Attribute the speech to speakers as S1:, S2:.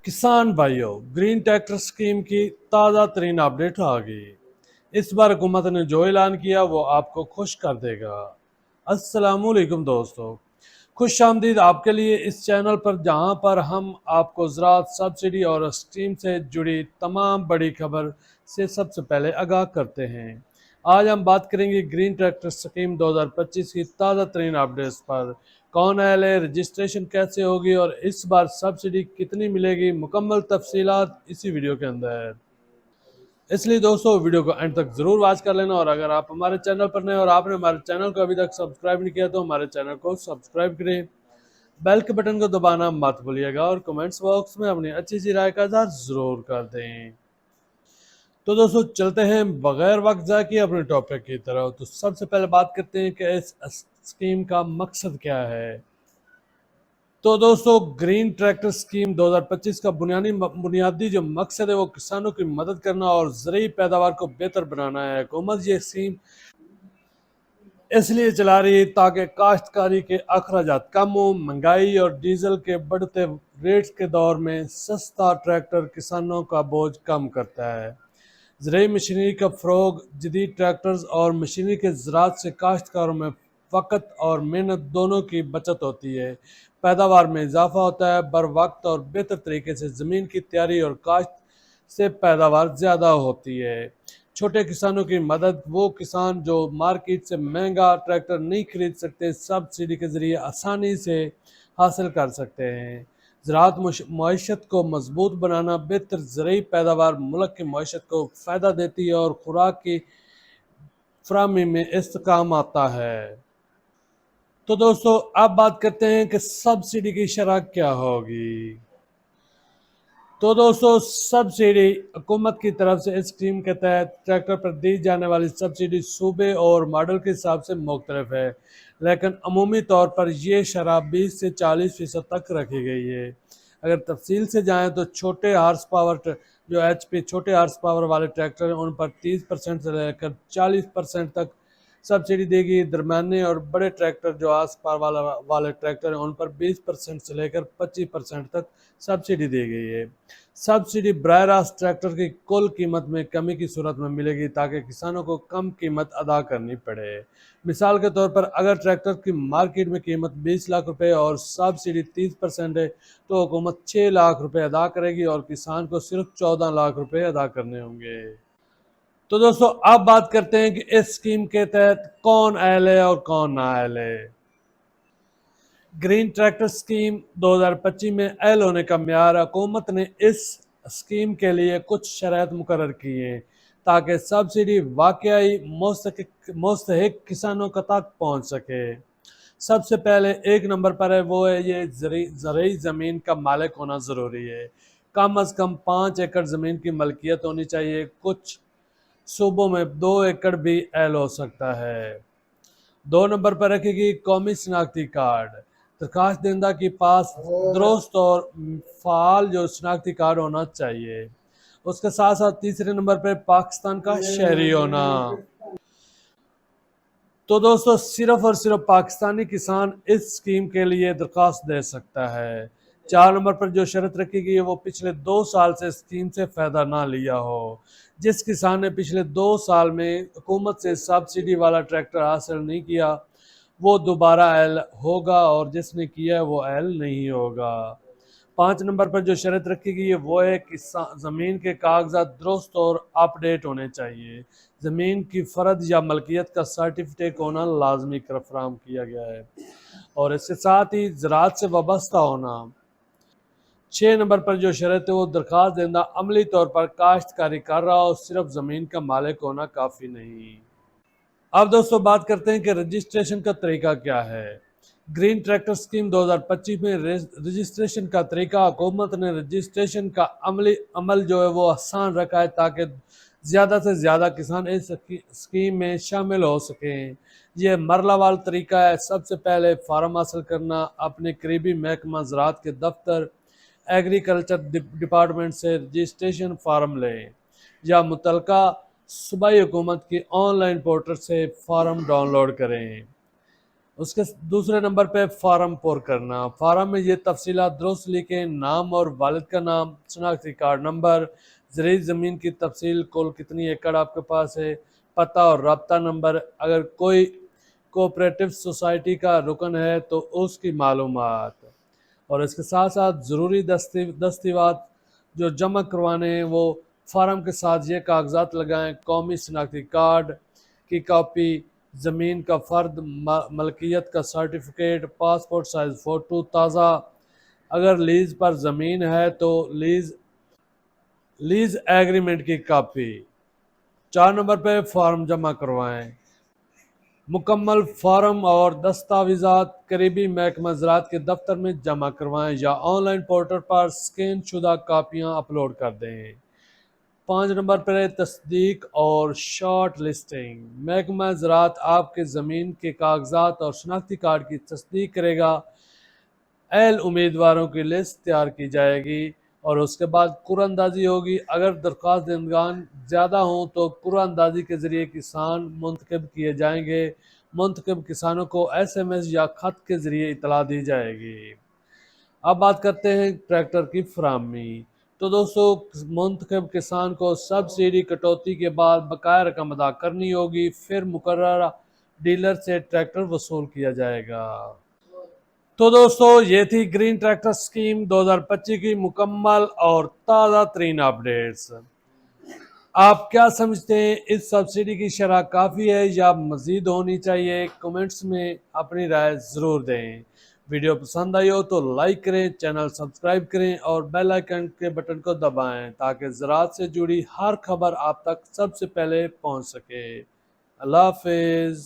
S1: किसान भाइयों, green tractor scheme की ताज़ा तरीन अपडेट आ गई। इस बार हुकूमत ने जो ऐलान किया वो आपको खुश कर देगा। अस्सलामुअलैकुम दोस्तों, खुश आमदीद आपके लिए इस चैनल पर, जहां पर हम आपको ज़राअत सब्सिडी और स्कीम से जुड़ी तमाम बड़ी खबर से सबसे पहले आगाह करते हैं। आज हम बात करेंगे ग्रीन ट्रैक्टर स्कीम 2025 की ताज़ा तरीन अपडेट्स पर। कौन आयल है, रजिस्ट्रेशन कैसे होगी और इस बार सब्सिडी कितनी मिलेगी, मुकम्मल तफसीलात इसी वीडियो के अंदर है। इसलिए दोस्तों वीडियो को एंड तक जरूर वॉच कर लेना, और अगर आप हमारे चैनल पर नए और आपने हमारे चैनल को अभी तक सब्सक्राइब नहीं किया तो हमारे चैनल को सब्सक्राइब करें, बेल के बटन को दबाना मत भूलिएगा और कमेंट्स बॉक्स में अपनी अच्छी सी राय का इज़हार जरूर कर दें। तो दोस्तों चलते हैं बगैर वक्त ज़ाय किए अपने टॉपिक की तरफ। तो सबसे पहले बात करते हैं कि इस स्कीम का मकसद क्या है। तो दोस्तों ग्रीन ट्रैक्टर स्कीम 2025 का बुनियादी जो मकसद है वो किसानों की मदद करना और ज़रूरी पैदावार को बेहतर बनाना है। हुकूमत ये स्कीम इसलिए चला रही है ताकि काश्तकारी के अखराजात कम हो। महंगाई और डीजल के बढ़ते रेट्स के दौर में सस्ता ट्रैक्टर किसानों का बोझ कम करता है। ज़रूरी मशीनरी का फ़रोग़, जदीद ट्रैक्टर्स और मशीनरी के ज़राअत से काश्तकारों में वक़्त और मेहनत दोनों की बचत होती है, पैदावार में इजाफा होता है, बर वक्त और बेहतर तरीके से ज़मीन की तैयारी और काश्त से पैदावार ज़्यादा होती है। छोटे किसानों की मदद, वो किसान जो मार्केट से महंगा ट्रैक्टर नहीं खरीद सकते, सब्सिडी के ज़रिए आसानी से हासिल कर सकते हैं। ज़राअत मईशत को मजबूत बनाना, बेहतर ज़रूरी पैदावार मुल्क की मईशत को फ़ायदा देती है और खुराक की फराहमी में इस्तेकाम आता है। तो दोस्तों अब बात करते हैं कि सब्सिडी की शरह क्या होगी। तो दोस्तों सब्सिडी हुकूमत की तरफ से इस स्कीम के तहत ट्रैक्टर पर दी जाने वाली सब्सिडी सूबे और मॉडल के हिसाब से मुख्तलिफ है, लेकिन अमूमी तौर पर यह शरह 20 से 40% तक रखी गई है। अगर तफसील से जाएँ तो छोटे हार्स पावर जो HP छोटे हार्स पावर वाले ट्रैक्टर हैं उन पर 30% से लेकर 40% तक सब्सिडी देगी। दरमियाने और बड़े ट्रैक्टर जो हार्स पावर वाले ट्रैक्टर हैं उन पर 20% से लेकर 25% तक सब्सिडी दी गई है। सब्सिडी बराह रास्त ट्रैक्टर की कुल कीमत में कमी की सूरत में मिलेगी ताकि किसानों को कम कीमत अदा करनी पड़े। मिसाल के तौर पर अगर ट्रैक्टर की मार्केट में कीमत 20 लाख रुपए और सब्सिडी 30% है तो हुकूमत 6 लाख रुपए अदा करेगी और किसान को सिर्फ 14 लाख रुपए अदा करने होंगे। तो दोस्तों अब बात करते हैं कि इस स्कीम के तहत कौन अहल है और कौन ना अहल है। ग्रीन ट्रैक्टर स्कीम 2025 में अहल होने का म्यार, हुकूमत ने इस स्कीम के लिए कुछ शराइत मुकर्रर की हैं ताकि सब्सिडी वाकई मुस्तहिक किसानों तक पहुँच सके। सबसे पहले एक नंबर पर है वो है ये ज़रूरी ज़मीन का मालिक होना ज़रूरी है। कम अज़ कम 5 एकड़ ज़मीन की मलकियत होनी चाहिए। कुछ सूबों में 2 एकड़ भी अहल हो सकता है। 2 नंबर पर रखेगी कौमी शनाख्ती कार्ड। दरखास्त दहिंदा के पास दुरुस्त और फ़ाल जो शनाख्ती कार्ड होना चाहिए। उसके साथ साथ तीसरे नंबर पर पाकिस्तान का शहरी होना। तो दोस्तों सिर्फ और सिर्फ पाकिस्तानी किसान इस स्कीम के लिए दरखास्त दे सकता है। 4 नंबर पर जो शर्त रखी गई है वो पिछले 2 साल से स्कीम से फ़ायदा ना लिया हो। जिस किसान ने पिछले 2 साल में हुकूमत से सब्सिडी वाला ट्रैक्टर हासिल नहीं किया वो दोबारा अहल होगा और जिसने किया है वो अहल नहीं होगा। 5 नंबर पर जो शर्त रखी गई है वो है कि ज़मीन के कागजात दुरुस्त और अपडेट होने चाहिए। ज़मीन की फ़र्द या मलकियत का सर्टिफिकेट होना लाजमी फराहम किया गया है और इसके साथ ही ज़राअत से वाबस्ता होना। 6 नंबर पर जो शर्त है वो दरखास्त देना अमली तौर पर काश्तकारी कर रहा हो, सिर्फ ज़मीन का मालिक होना काफ़ी नहीं। अब दोस्तों बात करते हैं कि रजिस्ट्रेशन का तरीका क्या है। ग्रीन ट्रैक्टर स्कीम 2025 में रजिस्ट्रेशन का तरीका, हुकूमत ने रजिस्ट्रेशन का अमल जो है वो आसान रखा है ताकि ज़्यादा से ज़्यादा किसान इस स्कीम में शामिल हो सकें। यह मरलावार तरीका है। सबसे पहले फार्म हासिल करना, अपने करीबी महकमा ज़राअत के दफ्तर एग्रीकल्चर डिपार्टमेंट से रजिस्ट्रेशन फार्म लें या मुतलका सूबाई हुकूमत की ऑनलाइन पोर्टल से फार्म डाउनलोड करें। اس کے دوسرے نمبر پہ فارم پر کرنا. فارم میں یہ تفصیلات درست لکھیں: نام اور والد کا نام، شناختی کارڈ نمبر، زرعی زمین کی تفصیل، کل کتنی ایکڑ آپ کے پاس ہے، پتہ اور رابطہ نمبر، اگر کوئی کوآپریٹو سوسائٹی کا رکن ہے تو اس کی معلومات، اور اس کے ساتھ ساتھ ضروری دستاویزات جو جمع کروانے ہیں وہ فارم کے ساتھ یہ کاغذات لگائیں: قومی شناختی کارڈ کی کاپی، زمین کا فرد ملکیت کا سرٹیفکیٹ، پاسپورٹ سائز فوٹو تازہ، اگر لیز پر زمین ہے تو لیز ایگریمنٹ کی کاپی. 4 نمبر پہ فارم جمع کروائیں. مکمل فارم اور دستاویزات قریبی محکمہ زراعت کے دفتر میں جمع کروائیں یا on line portal per scan شدہ کاپیاں اپلوڈ کر دیں. 5 نمبر پر تصدیق اور شارٹ لسٹنگ. محکمہ زراعت آپ کے زمین کے کاغذات اور شناختی کارڈ کی تصدیق کرے گا. اہل امیدواروں کی لسٹ تیار کی جائے گی اور اس کے بعد قرعہ اندازی ہوگی. اگر درخواست دہندگان زیادہ ہوں تو قرعہ اندازی کے ذریعے کسان منتخب کیے جائیں گے. منتخب کسانوں کو SMS یا خط کے ذریعے اطلاع دی جائے گی. اب بات کرتے ہیں ٹریکٹر کی فراہمی. تو دوستو منتخب کسان کو سبسڈی کٹوتی کے بعد بقایا رقم ادا کرنی ہوگی، پھر مقررہ ڈیلر سے ٹریکٹر وصول کیا جائے گا. تو دوستو یہ تھی گرین ٹریکٹر سکیم 2025 کی مکمل اور تازہ ترین اپڈیٹس. آپ کیا سمجھتے ہیں، اس سبسڈی کی شرح کافی ہے یا مزید ہونی چاہیے؟ کمنٹس میں اپنی رائے ضرور دیں. ویڈیو پسند آئی ہو تو لائک کریں، چینل سبسکرائب کریں اور بیل آئیکن کے بٹن کو دبائیں تاکہ زراعت سے جڑی ہر خبر آپ تک سب سے پہلے پہنچ سکے. اللہ حافظ.